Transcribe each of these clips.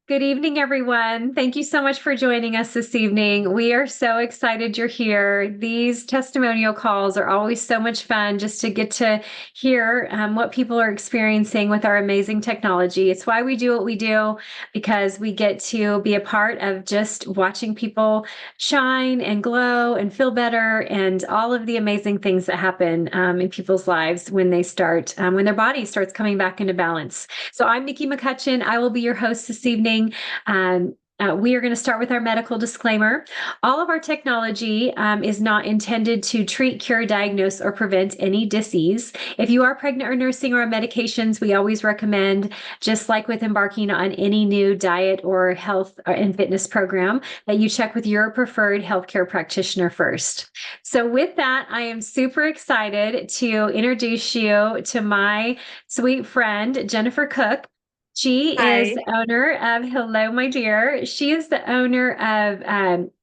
Good evening, everyone. Thank you so much for joining us this evening. We are so excited you're here. These testimonial calls are always so much fun just to get to hear what people are experiencing with our amazing technology. It's why we do what we do, because we get to be a part of just watching people shine and glow and feel better and all of the amazing things that happen in people's lives when when their body starts coming back into balance. So I'm Nikki McCutchen. I will be your host this evening. We are going to start with our medical disclaimer. All of our technology is not intended to treat, cure, diagnose, or prevent any disease. If you are pregnant or nursing or on medications, we always recommend, just like with embarking on any new diet or health and fitness program, that you check with your preferred healthcare practitioner first. So with that, I am super excited to introduce you to my sweet friend, Jennifer Cook. She is Hi. the owner of Hello, My Dear. She is the owner of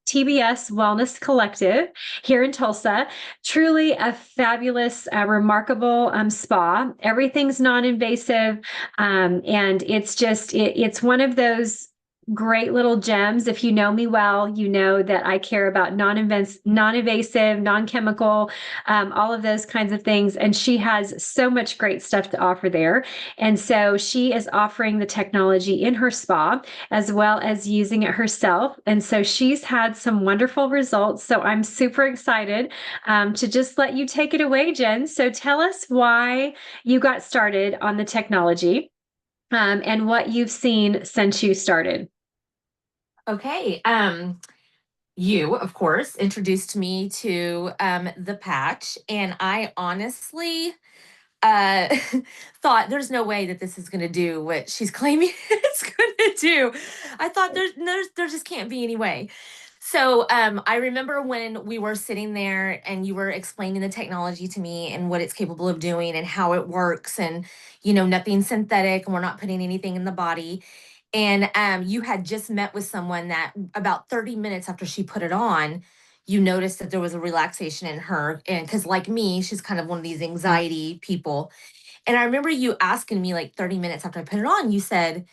TBS Wellness Collective here in Tulsa. Truly a fabulous, remarkable spa. Everything's non-invasive, and it's one of those great little gems. If you know me well, you know that I care about non-invasive, non-chemical, all of those kinds of things. And she has so much great stuff to offer there. And so she is offering the technology in her spa as well as using it herself. And so she's had some wonderful results. So I'm super excited to just let you take it away, Jen. So tell us why you got started on the technology and what you've seen since you started. Okay. You, of course, introduced me to the patch, and I honestly uh thought there's no way that this is going to do what she's claiming it's going to do. I thought there just can't be any way. So I remember when we were sitting there and you were explaining the technology to me and what it's capable of doing and how it works, and nothing synthetic, and we're not putting anything in the body. And you had just met with someone that about 30 minutes after she put it on, you noticed that there was a relaxation in her. And because, like me, she's kind of one of these anxiety people. And I remember you asking me like 30 minutes after I put it on, you said,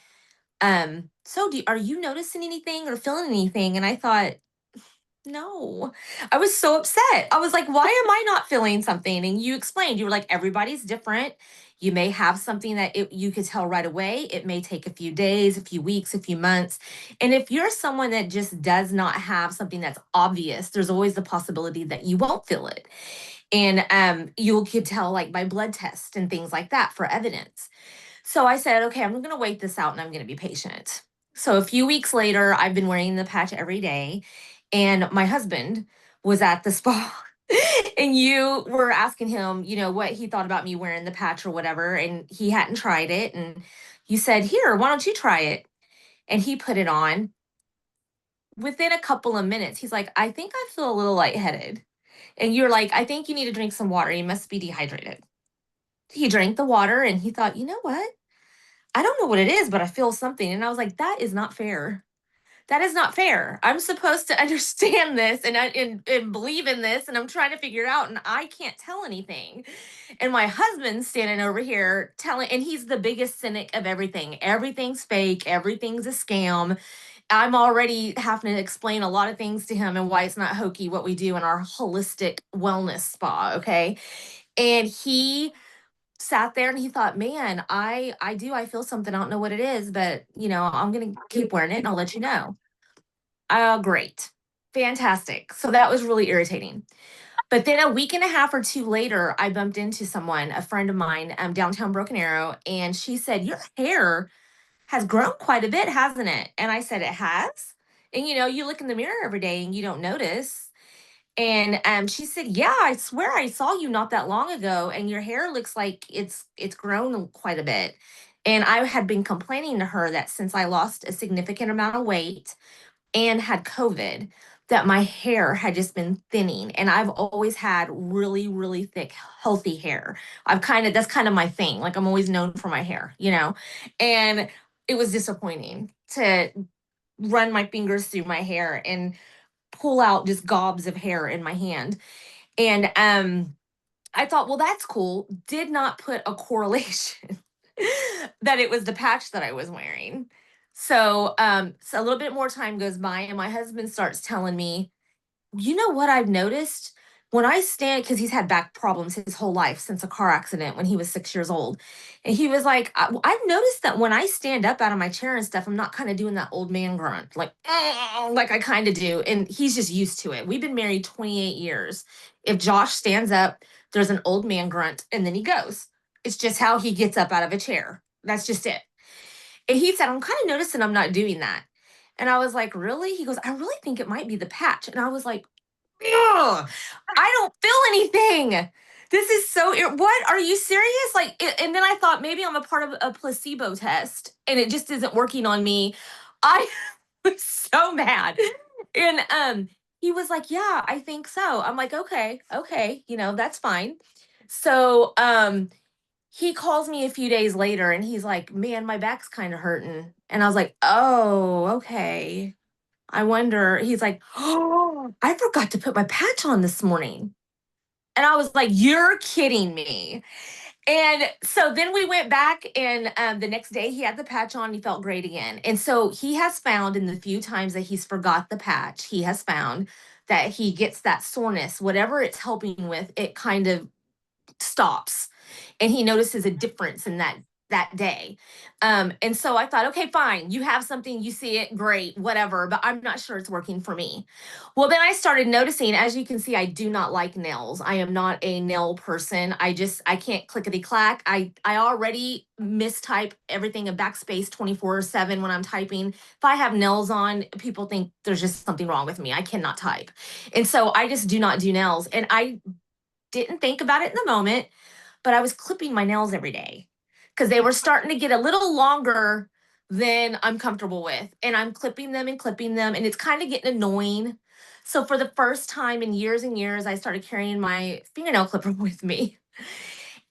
are you noticing anything or feeling anything? And I thought, no. I was so upset. I was like, why am I not feeling something? And you explained, you were like, everybody's different. You may have something that you could tell right away. It may take a few days, a few weeks, a few months. And if you're someone that just does not have something that's obvious, there's always the possibility that you won't feel it. And you could tell like by blood tests and things like that for evidence. So I said, okay, I'm going to wait this out and I'm going to be patient. So a few weeks later, I've been wearing the patch every day. And my husband was at the spa and you were asking him, what he thought about me wearing the patch or whatever. And he hadn't tried it. And you said, here, why don't you try it? And he put it on. Within a couple of minutes, he's like, I think I feel a little lightheaded. And you're like, I think you need to drink some water. You must be dehydrated. He drank the water and he thought, you know what? I don't know what it is, but I feel something. And I was like, that is not fair. That is not fair. I'm supposed to understand this and believe in this, and I'm trying to figure it out, and I can't tell anything. And my husband's standing over here telling, and he's the biggest cynic of everything. Everything's fake, everything's a scam. I'm already having to explain a lot of things to him and why it's not hokey what we do in our holistic wellness spa. Okay. And he sat there and he thought, man, I feel something. I don't know what it is, but I'm gonna keep wearing it and I'll let you know. Great. Fantastic. So that was really irritating. But then a week and a half or two later, I bumped into someone, a friend of mine, downtown Broken Arrow, and she said, your hair has grown quite a bit, hasn't it? And I said, it has. And you look in the mirror every day and you don't notice. And she said, yeah, I swear I saw you not that long ago, and your hair looks like it's grown quite a bit. And I had been complaining to her that since I lost a significant amount of weight and had COVID, that my hair had just been thinning. And I've always had really, really thick, healthy hair. That's kind of my thing. Like I'm always known for my hair. And it was disappointing to run my fingers through my hair and pull out just gobs of hair in my hand. And I thought, well, that's cool. Did not put a correlation that it was the patch that I was wearing. So a little bit more time goes by, and my husband starts telling me, you know what I've noticed? When I stand, because he's had back problems his whole life since a car accident when he was 6 years old. And he was like, I've noticed that when I stand up out of my chair and stuff, I'm not kind of doing that old man grunt, like I kind of do. And he's just used to it. We've been married 28 years. If Josh stands up, there's an old man grunt and then he goes. It's just how he gets up out of a chair. That's just it. And he said, I'm kind of noticing I'm not doing that. And I was like, really? He goes, I really think it might be the patch. And I was like, ugh, I don't feel anything. This is so, what? Are you serious? And then I thought maybe I'm a part of a placebo test and it just isn't working on me. I was so mad. And he was like, yeah, I think so. I'm like, okay, that's fine. So he calls me a few days later and he's like, man, my back's kind of hurting. And I was like, oh, okay. I wonder. He's like, oh, I forgot to put my patch on this morning. And I was like, you're kidding me. And so then we went back, and the next day he had the patch on. He felt great again. And so he has found in the few times that he's forgot the patch, he has found that he gets that soreness, whatever it's helping with, it kind of stops, and he notices a difference in that day. And so I thought, okay, fine, you have something, you see it, great, whatever, but I'm not sure it's working for me. Well, then I started noticing, as you can see, I do not like nails. I am not a nail person. I can't clickety clack. I already mistype everything in backspace 24/7 when I'm typing. If I have nails on, people think there's just something wrong with me. I cannot type. And so I just do not do nails. And I didn't think about it in the moment, but I was clipping my nails every day because they were starting to get a little longer than I'm comfortable with. And I'm clipping them and clipping them, and it's kind of getting annoying. So for the first time in years and years, I started carrying my fingernail clipper with me.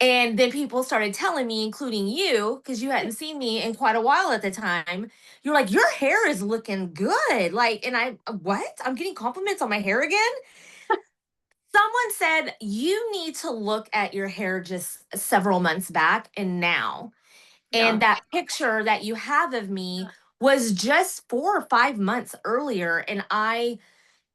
And then people started telling me, including you, because you hadn't seen me in quite a while at the time. You're like, your hair is looking good. And what? I'm getting compliments on my hair again? Someone said you need to look at your hair just several months back and now. And Yeah. that picture that you have of me was just 4 or 5 months earlier. And I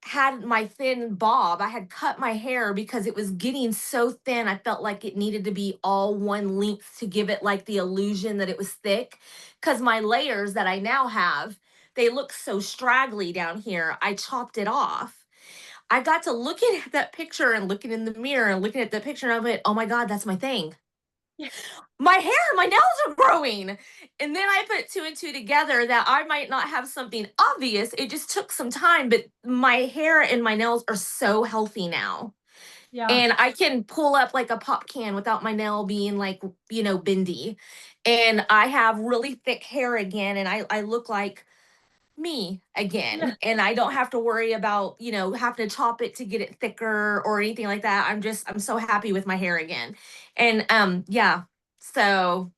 had my thin bob. I had cut my hair because it was getting so thin. I felt like it needed to be all one length to give it like the illusion that it was thick. Because my layers that I now have, they look so straggly down here. I chopped it off. I got to looking at that picture and looking in the mirror and looking at the picture, and I went, oh my God, that's my thing. Yeah. My hair, my nails are growing. And then I put two and two together that I might not have something obvious. It just took some time, but my hair and my nails are so healthy now. Yeah. And I can pull up like a pop can without my nail being bendy. And I have really thick hair again. And I look like me Yeah. again, and I don't have to worry about having to chop it to get it thicker or anything like that. I'm so happy with my hair again. And yeah, so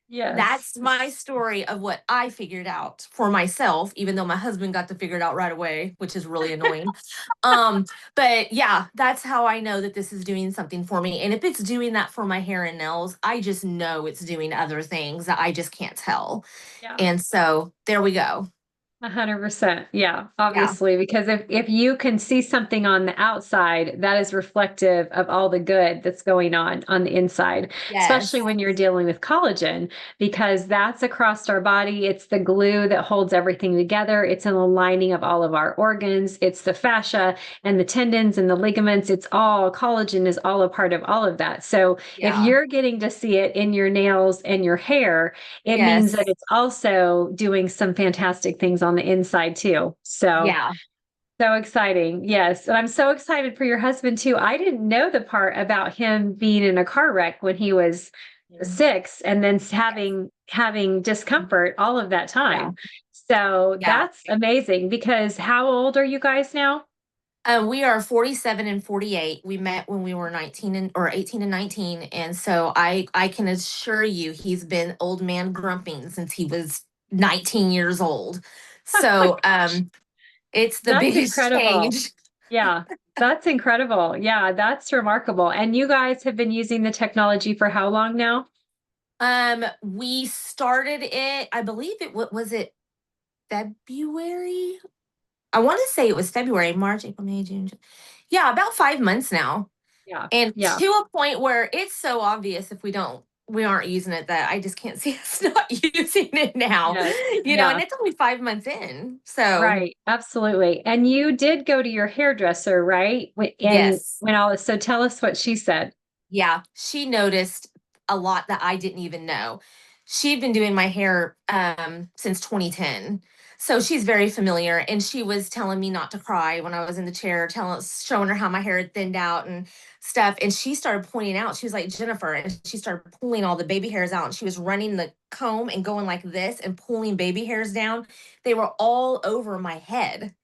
Yes. that's my story of what I figured out for myself, even though my husband got to figure it out right away, which is really annoying. um but yeah, that's how I know that this is doing something for me. And if it's doing that for my hair and nails, I just know it's doing other things that I just can't tell. Yeah. And so there we go. 100%. Yeah, Yeah. obviously, because if you can see something on the outside, that is reflective of all the good that's going on the inside, especially Yes. when you're dealing with collagen, because that's across our body. It's the glue that holds everything together. It's in the lining of all of our organs. It's the fascia and the tendons and the ligaments. It's all collagen is all a part of all of that. So if Yeah. you're getting to see it in your nails and your hair, it means that Yes. it's also doing some fantastic things on the inside too. So, Yeah. so exciting. Yes. And I'm so excited for your husband too. I didn't know the part about him being in a car wreck when he was Mhm. 6 and then Yes. having discomfort all of that Yeah. time. So Yeah. that's amazing because how old are you guys now? We are 47 and 48. We met when we were 19 or 18 and 19. And so I can assure you he's been old man grumping since he was 19 years old. Oh my So gosh. it's the That's biggest incredible. change. Yeah. That's incredible. Yeah, that's remarkable. And you guys have been using the technology for how long now? We started it, I believe it, what was it? February. I want to say it was February, March, April, May, June. Yeah, about 5 months now. Yeah. And Yeah. to a point where it's so obvious if we aren't using it that I just can't see us not using it now. Yes. And Yeah. it's only 5 months in. So Right. Absolutely. And you did go to your hairdresser, right? And yes. when all this, so tell us what she said. Yeah, she noticed a lot that I didn't even know. She'd been doing my hair since 2010. So she's very familiar, and she was telling me not to cry when I was in the chair, showing her how my hair had thinned out and stuff. And she started pointing out, she was like, Jennifer, and she started pulling all the baby hairs out. And she was running the comb and going like this and pulling baby hairs down. They were all over my head.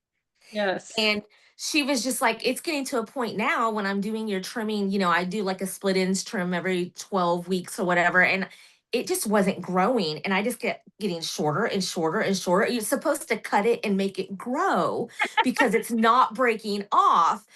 Yes. And she was just like, it's getting to a point now when I'm doing your trimming, I do like a split ends trim every 12 weeks or whatever. And it just wasn't growing. And I just getting shorter and shorter and shorter. You're supposed to cut it and make it grow because it's not breaking off.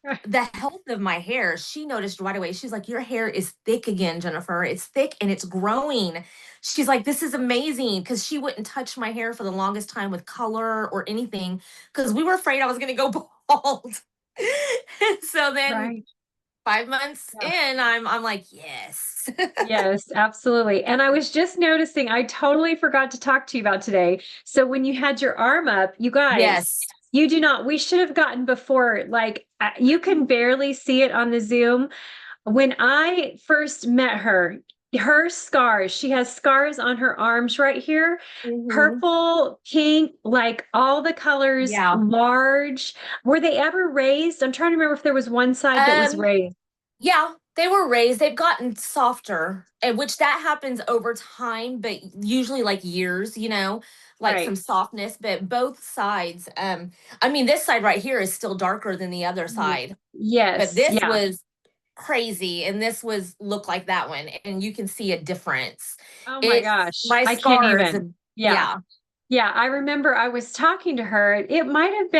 Right. The health of my hair, she noticed right away. She's like, your hair is thick again, Jennifer. It's thick and it's growing. She's like, this is amazing. Cause she wouldn't touch my hair for the longest time with color or anything. Cause we were afraid I was gonna go bald. So then Right. 5 months Yeah. in, I'm like, yes. Yes, absolutely. And I was just noticing, I totally forgot to talk to you about today. So when you had your arm up, you guys, Yes. you do not, we should have gotten before, like, you can barely see it on the Zoom. When I first met her, her scars, she has scars on her arms right here, Hmm. purple, pink, like all the colors, Yeah. large. Were they ever raised? I'm trying to remember if there was one side that was Um, raised. Yeah, they were raised. They've gotten softer, and which that happens over time, but usually like years, like some Right. softness, but both sides. I mean, this side right here is still darker than the other Mm. side, but Yes. this Yeah. was crazy, and this was look like that one, and you can see a difference. Oh my It's gosh. my I can't scars, even. and Yeah. yeah, Yeah, I remember I was talking to her. It might have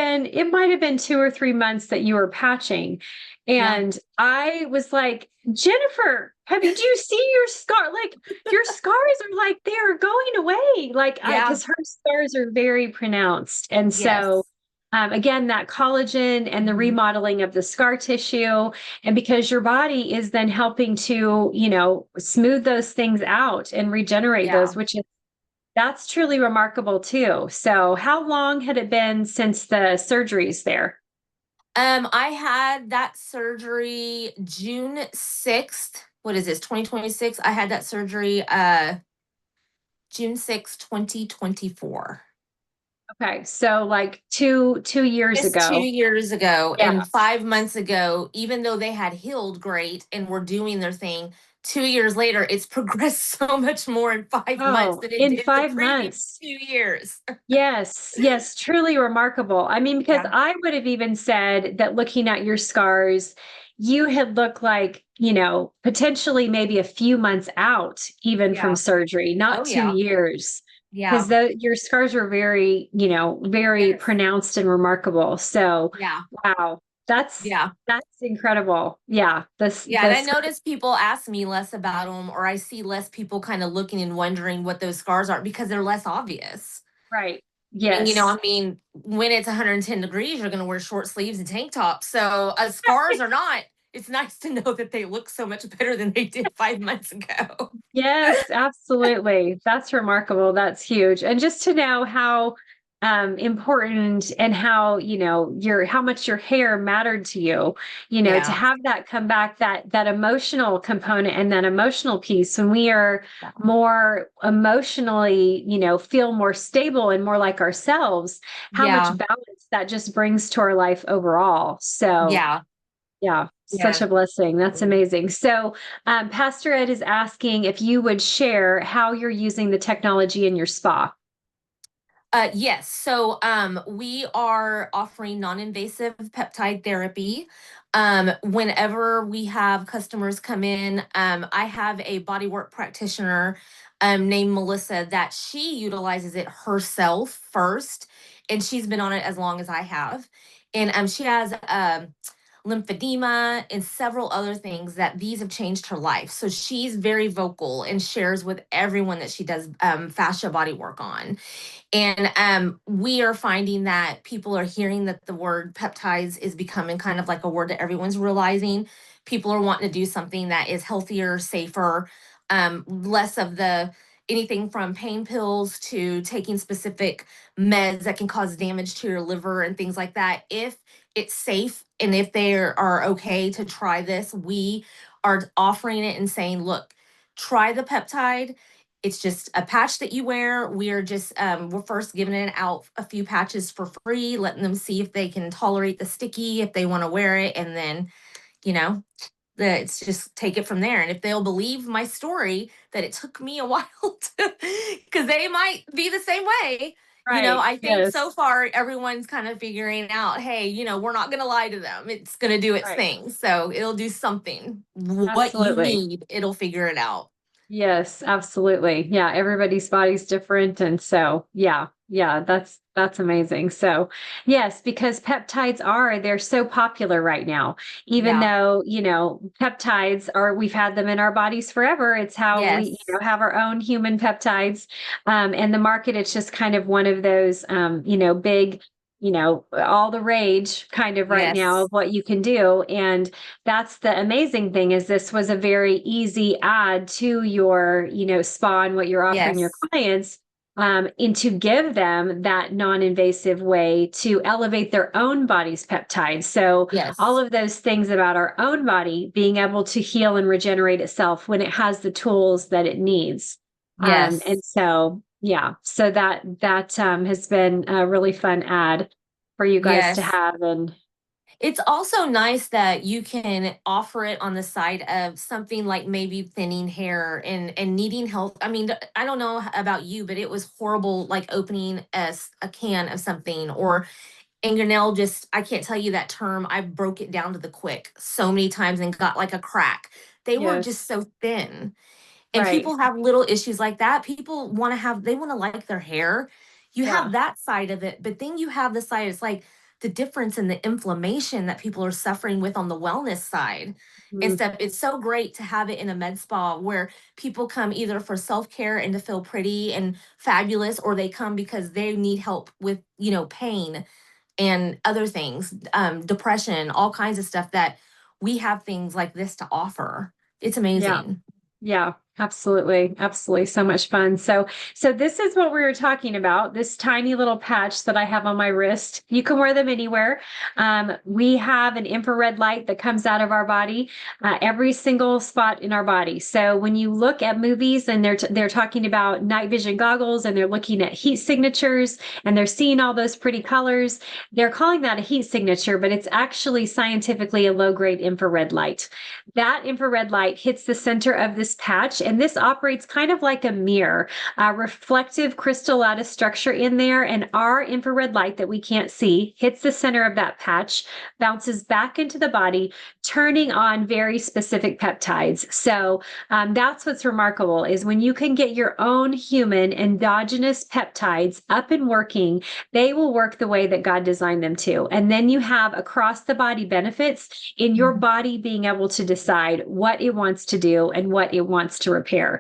been 2 or 3 months that you were patching. yeah, And I was like, Jennifer, do you see your scar? Like your scars are like they're going away. Like yeah, because her scars are very pronounced. And so yes, again, that collagen and the mhm, remodeling of the scar tissue, and because your body is then helping to, smooth those things out and regenerate yeah. those, which is that's truly remarkable too. So, how long had it been since the surgeries there? I had that surgery June 6th. What is this? 2026. I had that surgery June 6th, 2024. Okay, so like two years Just two ago. years ago Yeah. and 5 months ago, even though they had healed great and were doing their thing, 2 years later, it's progressed so much more in 5 months Oh, than it in did the five previous months. 2 years. Yes, yes, truly remarkable. I mean, because Yeah. I would have even said that looking at your scars, you had looked like, potentially maybe a few months out, even from Yeah. surgery, not Oh, two yeah. years. Because Yeah. your scars are very, very Yes. pronounced and remarkable. So, Yeah. wow, Yeah. that's incredible. Yeah, Yeah, and I notice people ask me less about them, or I see less people kind of looking and wondering what those scars are because they're less obvious. right. And Yes. I mean, when it's 110 degrees, you're going to wear short sleeves and tank tops. So, scars or not, it's nice to know that they look so much better than they did 5 months ago. Yes, absolutely. That's remarkable. That's huge. And just to know how important and how, how much your hair mattered to you, to Yeah. have that come back, that emotional component and that emotional piece when we are Yeah. more emotionally, feel more stable and more like ourselves, how much Yeah. balance that just brings to our life overall. So Yeah. yeah, such Yeah. a blessing. That's amazing. So, Pastor Ed is asking if you would share how you're using the technology in your spa. Yes. So we are offering non-invasive peptide therapy. Whenever we have customers come in, I have a bodywork practitioner named Melissa that she utilizes it herself first, and she's been on it as long as I have. And she has lymphedema, and several other things that these have changed her life. So she's very vocal and shares with everyone that she does fascia body work on. And we are finding that people are hearing that the word peptides is becoming kind of like a word that everyone's realizing. People are wanting to do something that is healthier, safer, less of the anything from pain pills to taking specific meds that can cause damage to your liver and things like that. If it's safe and if they are okay to try this, we are offering it and saying, look, try the peptide. It's just a patch that you wear. We're first giving it out a few patches for free, letting them see if they can tolerate the sticky, if they want to wear it, and then, you know, it's just take it from there. And if they'll believe my story that it took me a while to, because they might be the same way. Right. I think so Yes. far everyone's kind of figuring out, hey, we're not going to lie to them. It's going to do its Right. thing. So it'll do something. What you Absolutely. need, it'll figure it out. Yes, absolutely. Yeah, everybody's body's different. And so, yeah, that's amazing. So, yes, because peptides they're so popular right now. Even Yeah. though, peptides we've had them in our bodies forever. It's how we, Yes. have our own human peptides. And the market, it's just kind of one of those big, all the rage kind of right now Yes. of what you can do. And that's the amazing thing is this was a very easy add to your, spa and what you're offering your Yes. clients, and to give them that non-invasive way to elevate their own body's peptides. So all Yes. of those things about our own body being able to heal and regenerate itself when it has the tools that it needs. And Yes. so, yeah, so that has been a really fun ad for you guys to Yes. have. And It's also nice that you can offer it on the side of something like maybe thinning hair and needing help. I mean, I don't know about you, but it was horrible like opening a can of something or and your nail just I can't tell you that term. I broke it down to the quick so many times and got like a crack. They were yes, just so thin. And right. people have little issues like that. People want to have, they want to like their hair. You have Yeah. that side of it, but then you have the side, it's like the difference in the inflammation that people are suffering with on the wellness side and Mhm. stuff. It's so great to have it in a med spa where people come either for self care and to feel pretty and fabulous, or they come because they need help with, pain and other things, depression, all kinds of stuff that we have things like this to offer. It's Yeah. amazing. Yeah, absolutely. Absolutely. So much fun. So this is what we were talking about, this tiny little patch that I have on my wrist. You can wear them anywhere. We have an infrared light that comes out of our body, every single spot in our body. So when you look at movies and they're talking about night vision goggles and they're looking at heat signatures and they're seeing all those pretty colors, they're calling that a heat signature, but it's actually scientifically a low-grade infrared light. That infrared light hits the center of this patch, and this operates kind of like a mirror, a reflective crystal lattice structure in there. And our infrared light that we can't see hits the center of that patch, bounces back into the body, turning on very specific peptides. So that's what's remarkable is when you can get your own human endogenous peptides up and working, they will work the way that God designed them to. And then you have across the body benefits in your Mhm. body being able to decide what it wants to do and what it wants to repair.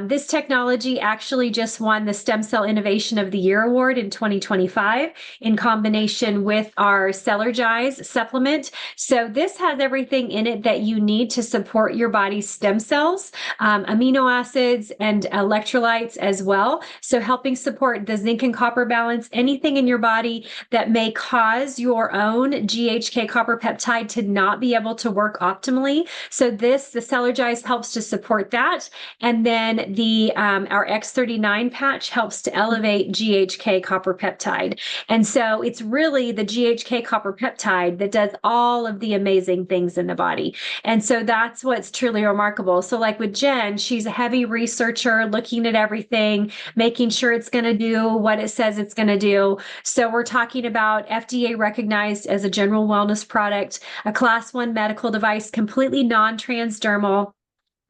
This technology actually just won the Stem Cell Innovation of the Year Award in 2025 in combination with our Celergize supplement. So this has everything in it that you need to support your body's stem cells, amino acids and electrolytes as well. So helping support the zinc and copper balance, anything in your body that may cause your own GHK copper peptide to not be able to work optimally. So the Celergize helps to support that. And then our X39 patch helps to elevate GHK copper peptide. And so it's really the GHK copper peptide that does all of the amazing things in the body. And so that's what's truly remarkable. So like with Jen, she's a heavy researcher looking at everything, making sure it's going to do what it says it's going to do. So we're talking about FDA recognized as a general wellness product, a class 1 medical device, completely non-transdermal,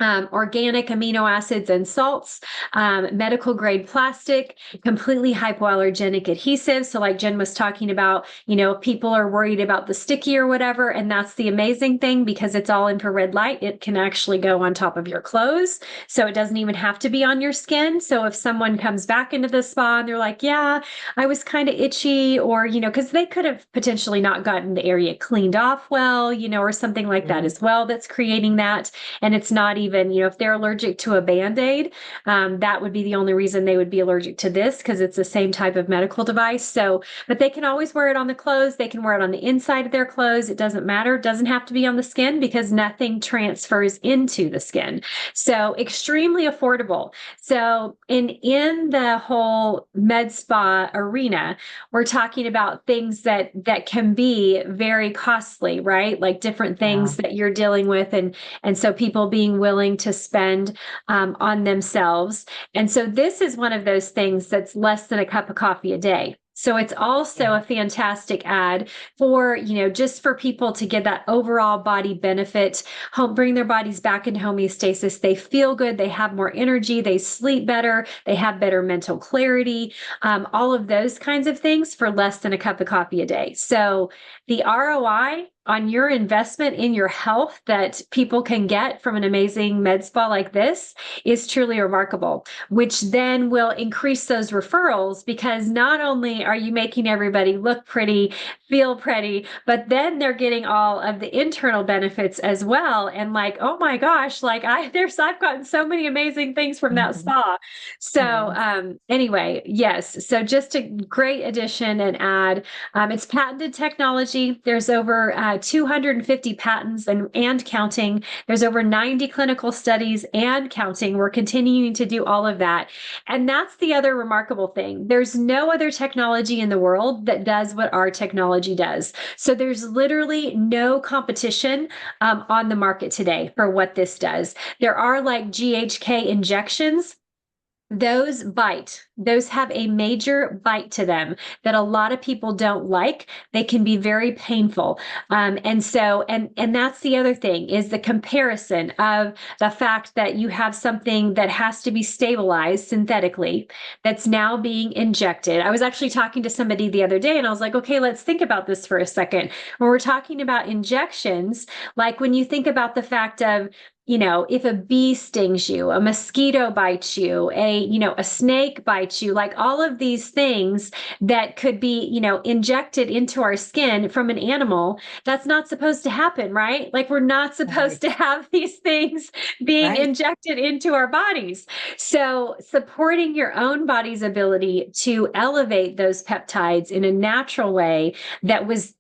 organic amino acids and salts, medical grade plastic, completely hypoallergenic adhesive. So like Jen was talking about, if people are worried about the sticky or whatever, and that's the amazing thing because it's all infrared light, it can actually go on top of your clothes. So it doesn't even have to be on your skin. So if someone comes back into the spa and they're like, yeah, I was kind of itchy, or, because they could have potentially not gotten the area cleaned off well, or something like that Mhm. as well, that's creating that. And it's not even, if they're allergic to a Band-Aid, that would be the only reason they would be allergic to this because it's the same type of medical device. So, but they can always wear it on the clothes. They can wear it on the inside of their clothes. It doesn't matter. It doesn't have to be on the skin because nothing transfers into the skin. So extremely affordable. So in the whole med spa arena, we're talking about things that can be very costly, right? Like different Yeah. things that you're dealing with, and so people being willing to spend on themselves. And so this is one of those things that's less than a cup of coffee a day. So it's also Yeah. a fantastic ad for, just for people to get that overall body benefit, bring their bodies back into homeostasis. They feel good. They have more energy. They sleep better. They have better mental clarity, all of those kinds of things for less than a cup of coffee a day. So the ROI on your investment in your health that people can get from an amazing med spa like this is truly remarkable, which then will increase those referrals because not only are you making everybody look pretty, feel pretty, but then they're getting all of the internal benefits as well. And like, oh my gosh, like I've gotten so many amazing things from that Mhm. spa. So Yes. anyway, yes. So just a great addition and add. It's patented technology. There's over 250 patents and counting. There's over 90 clinical studies and counting. We're continuing to do all of that. And that's the other remarkable thing. There's no other technology in the world that does what our technology does. So there's literally no competition on the market today for what this does. There are like GHK injections. Those bite. Those have a major bite to them that a lot of people don't like. They can be very painful. And that's the other thing is the comparison of the fact that you have something that has to be stabilized synthetically that's now being injected. I was actually talking to somebody the other day and I was like, okay, let's think about this for a second. When we're talking about injections, like when you think about the fact of, if a bee stings you, a mosquito bites you, a snake bites you, like all of these things that could be, injected into our skin from an animal, that's not supposed to happen, right? Like we're not supposed Right. to have these things being Right. injected into our bodies. So supporting your own body's ability to elevate those peptides in a natural way that was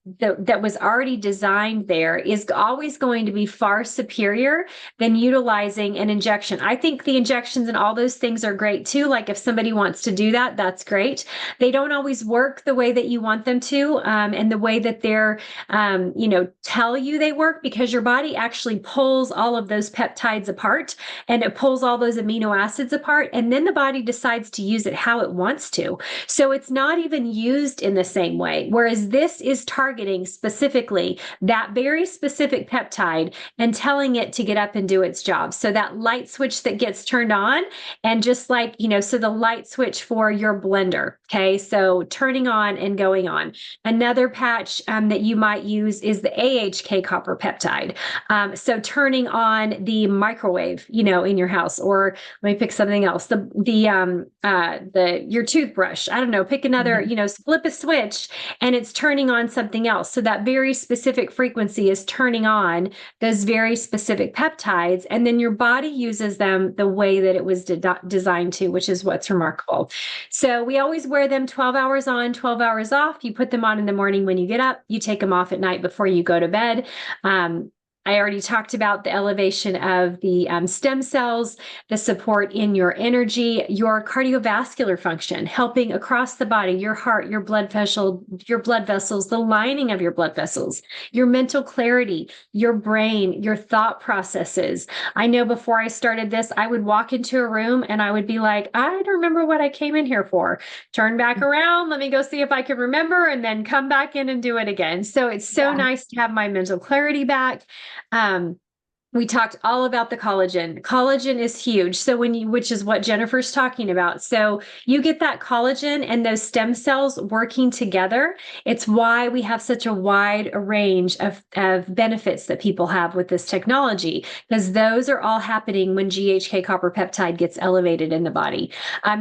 already designed there is always going to be far superior than utilizing an injection. I think the injections and all those things are great too. Like if somebody wants to do that, that's great. They don't always work the way that you want them to, and the way that they're, tell you they work because your body actually pulls all of those peptides apart and it pulls all those amino acids apart. And then the body decides to use it how it wants to. So it's not even used in the same way. Whereas this is targeting specifically that very specific peptide and telling it to get up and do its job. So that light switch that gets turned on, and just like, so the light switch for your blender. Okay. So turning on and going on. Another patch that you might use is the AHK copper peptide. So turning on the microwave, in your house, or let me pick something else. Your toothbrush. I don't know, pick another, Mhm. flip a switch and it's turning on something else. So that very specific frequency is turning on those very specific peptides, and then your body uses them the way that it was designed to, which is what's remarkable. So we always wear them 12 hours on, 12 hours off. You put them on in the morning when you get up, you take them off at night before you go to bed. I already talked about the elevation of the stem cells, the support in your energy, your cardiovascular function, helping across the body, your heart, your blood vessels, the lining of your blood vessels, your mental clarity, your brain, your thought processes. I know before I started this, I would walk into a room and I would be like, I don't remember what I came in here for. Turn back around, let me go see if I can remember, and then come back in and do it again. So it's so Yeah. nice to have my mental clarity back. Um, We talked all about the collagen. Collagen is huge. So which is what Jennifer's talking about. So you get that collagen and those stem cells working together. It's why we have such a wide range of benefits that people have with this technology, because those are all happening when GHK copper peptide gets elevated in the body.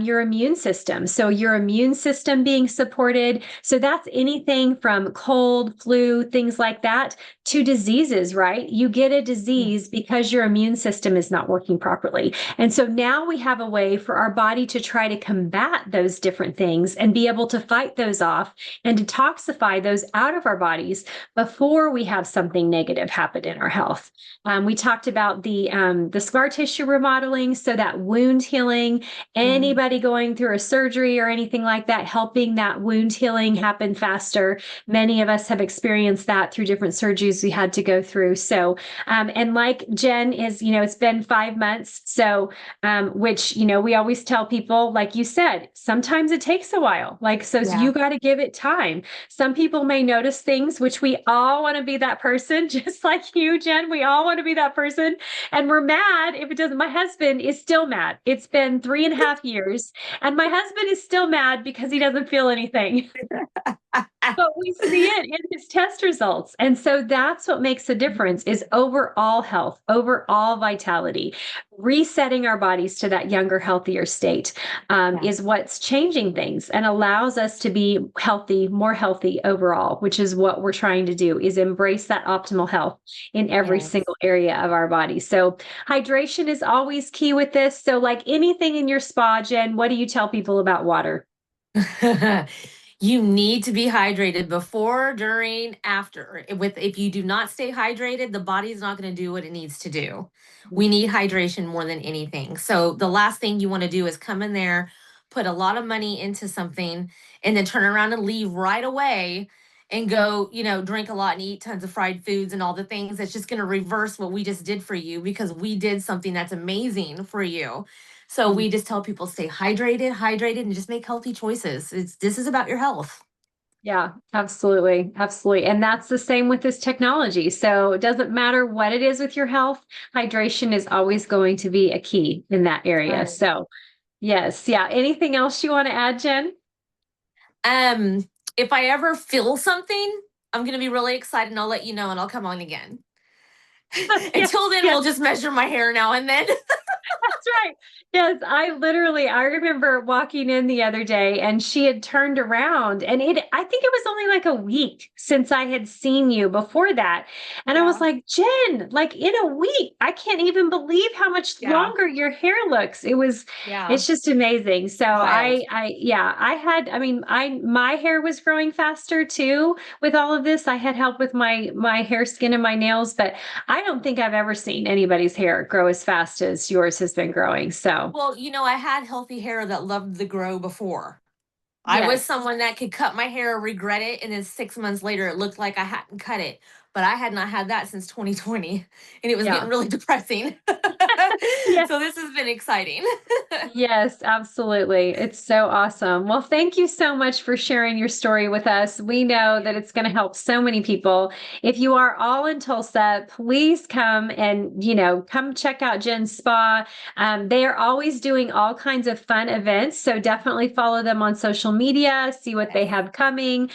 Your immune system. So your immune system being supported. So that's anything from cold, flu, things like that to diseases, right? You get a disease because your immune system is not working properly. And so now we have a way for our body to try to combat those different things and be able to fight those off and detoxify those out of our bodies before we have something negative happen in our health. We talked about the scar tissue remodeling, so that wound healing, Yeah. anybody going through a surgery or anything like that, helping that wound healing happen faster. Many of us have experienced that through different surgeries we had to go through. So, and like Jen is, it's been 5 months. So, which, we always tell people, like you said, sometimes it takes a while. Like, so Yeah. you got to give it time. Some people may notice things, which we all want to be that person, just like you, Jen. We all want to be that person. And we're mad if it doesn't. My husband is still mad. It's been 3.5 years, and my husband is still mad because he doesn't feel anything. But we see it in his test results. And so that's what makes a difference is overall health, overall vitality, resetting our bodies to that younger, healthier state Yeah. is what's changing things and allows us to be healthy, more healthy overall, which is what we're trying to do is embrace that optimal health in every Yes. single area of our body. So hydration is always key with this. So like anything in your spa, Jen, what do you tell people about water? You need to be hydrated before, during, after. If you do not stay hydrated, the body's not going to do what it needs to do. We need hydration more than anything. So the last thing you want to do is come in there, put a lot of money into something, and then turn around and leave right away and go, drink a lot and eat tons of fried foods and all the things. That's just going to reverse what we just did for you because we did something that's amazing for you. So we just tell people stay hydrated, hydrated, and just make healthy choices. This is about your health. Yeah, absolutely. Absolutely. And that's the same with this technology. So it doesn't matter what it is with your health, hydration is always going to be a key in that area. Right. So, yes. Yeah. Anything else you want to add, Jen? Um, if I ever feel something, I'm gonna be really excited and I'll let you know and I'll come on again. Yes. Until then, Yes. we'll just measure my hair now and then. That's right. Yes, I remember walking in the other day and she had turned around and I think it was only like a week since I had seen you before that. And I was Yeah. like, Jen, like in a week, I can't even believe how much Yeah. longer your hair looks. Yeah. It's just amazing. So Wild. yeah, my hair was growing faster too with all of this. I had help with my hair, skin, and my nails, but I don't think I've ever seen anybody's hair grow as fast as yours has been growing. So, Well, I had healthy hair that loved the grow before. I was yes. someone that could cut my hair, regret it, and then 6 months later it looked like I hadn't cut it. But I had not had that since 2020, and it was getting Yeah. really depressing. Yes. So this has been exciting. Yes, absolutely. It's so awesome. Well, thank you so much for sharing your story with us. We know that it's going to help so many people. If you are all in Tulsa, please come and, come check out Jen's Spa. They are always doing all kinds of fun events. So definitely follow them on social media, see what they Yes. have coming,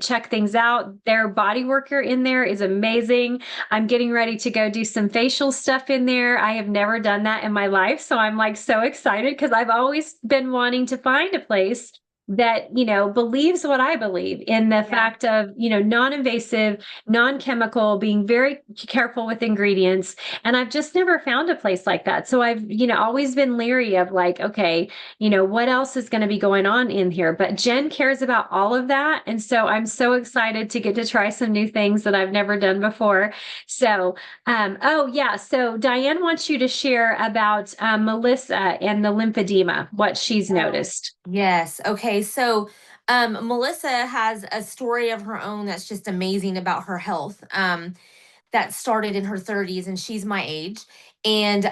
check things out. Their body worker in there is amazing. I'm getting ready to go do some facial stuff in there. I have never done that in my life. So I'm like so excited because I've always been wanting to find a place that, believes what I believe in the Yeah. fact of, non-invasive, non-chemical, being very careful with ingredients. And I've just never found a place like that. So I've, always been leery of like, okay, what else is going to be going on in here? But Jen cares about all of that. And so I'm so excited to get to try some new things that I've never done before. So, oh yeah. So Diane wants you to share about Melissa and the lymphedema, what she's Oh, noticed. yes. Okay. So, Melissa has a story of her own that's just amazing about her health. That started in her 30s, and she's my age. And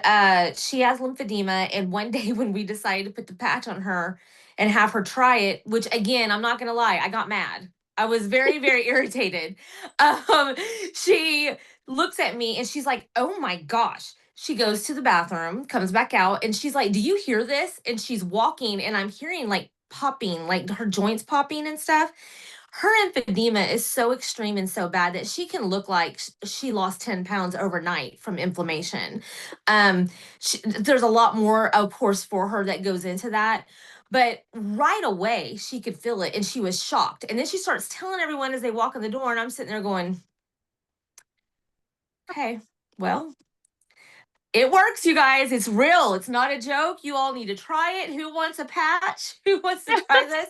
she has lymphedema. And one day, when we decided to put the patch on her and have her try it, which again, I'm not going to lie, I got mad. I was very, very irritated. Um, she looks at me and she's like, oh my gosh. She goes to the bathroom, comes back out, and she's like, do you hear this? And she's walking, and I'm hearing like popping, like her joints popping and stuff. Her lymphedema is so extreme and so bad that she can look like she lost 10 pounds overnight from inflammation. There's a lot more, of course, for her that goes into that. But right away, she could feel it and she was shocked. And then she starts telling everyone as they walk in the door, and I'm sitting there going, okay, well, it works, you guys. It's real. It's not a joke. You all need to try it. Who wants a patch? Who wants to try this?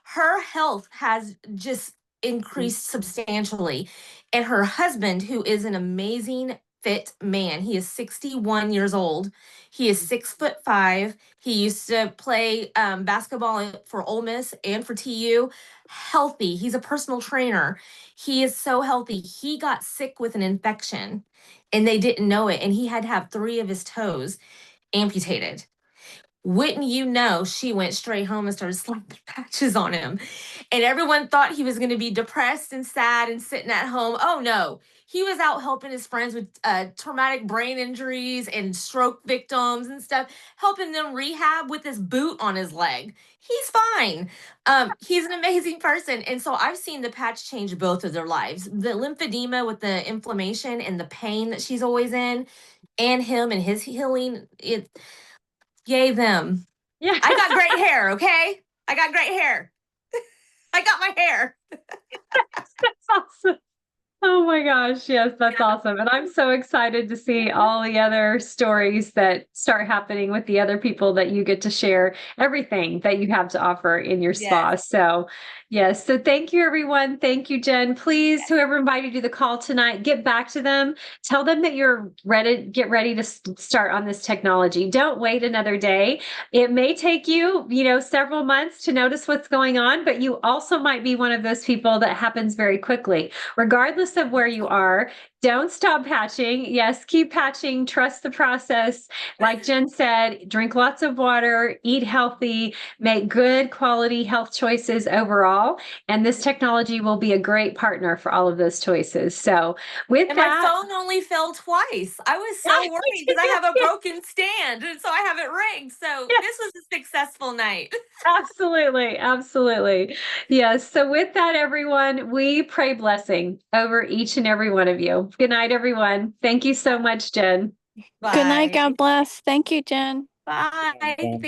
Her health has just increased substantially. And her husband, who is an amazing fit man, he is 61 years old. He is 6'5". He used to play basketball for Ole Miss and for TU. Healthy. He's a personal trainer. He is so healthy. He got sick with an infection and they didn't know it. And he had to have 3 of his toes amputated. Wouldn't you know, she went straight home and started slapping patches on him. And everyone thought he was going to be depressed and sad and sitting at home. Oh, no. He was out helping his friends with traumatic brain injuries and stroke victims and stuff, helping them rehab with this boot on his leg. He's fine. He's an amazing person. And so I've seen the patch change both of their lives. The lymphedema with the inflammation and the pain that she's always in, and him and his healing, yay them. Yeah. I got great hair, okay? I got great hair. I got my hair. That's awesome. Oh my gosh, yes, that's awesome. And I'm so excited to see all the other stories that start happening with the other people that you get to share everything that you have to offer in your spa. Yes. So, yes. So thank you, everyone. Thank you, Jen. Please, whoever invited you to the call tonight, get back to them. Tell them that you're ready, get ready to start on this technology. Don't wait another day. It may take you, several months to notice what's going on, but you also might be one of those people that happens very quickly. Regardless of where you are, don't stop patching. Yes, keep patching. Trust the process. Like Jen said, drink lots of water, eat healthy, make good quality health choices overall. And this technology will be a great partner for all of those choices. So, with And my that, phone only fell twice. I was so worried because I have a broken stand, and so I have it rigged. So this was a successful night. absolutely. Absolutely. Yes. So, with that, everyone, we pray blessing over each and every one of you. Good night, everyone. Thank you so much, Jen. Good night. Bye. God bless. Thank you, Jen. Bye. Thank you.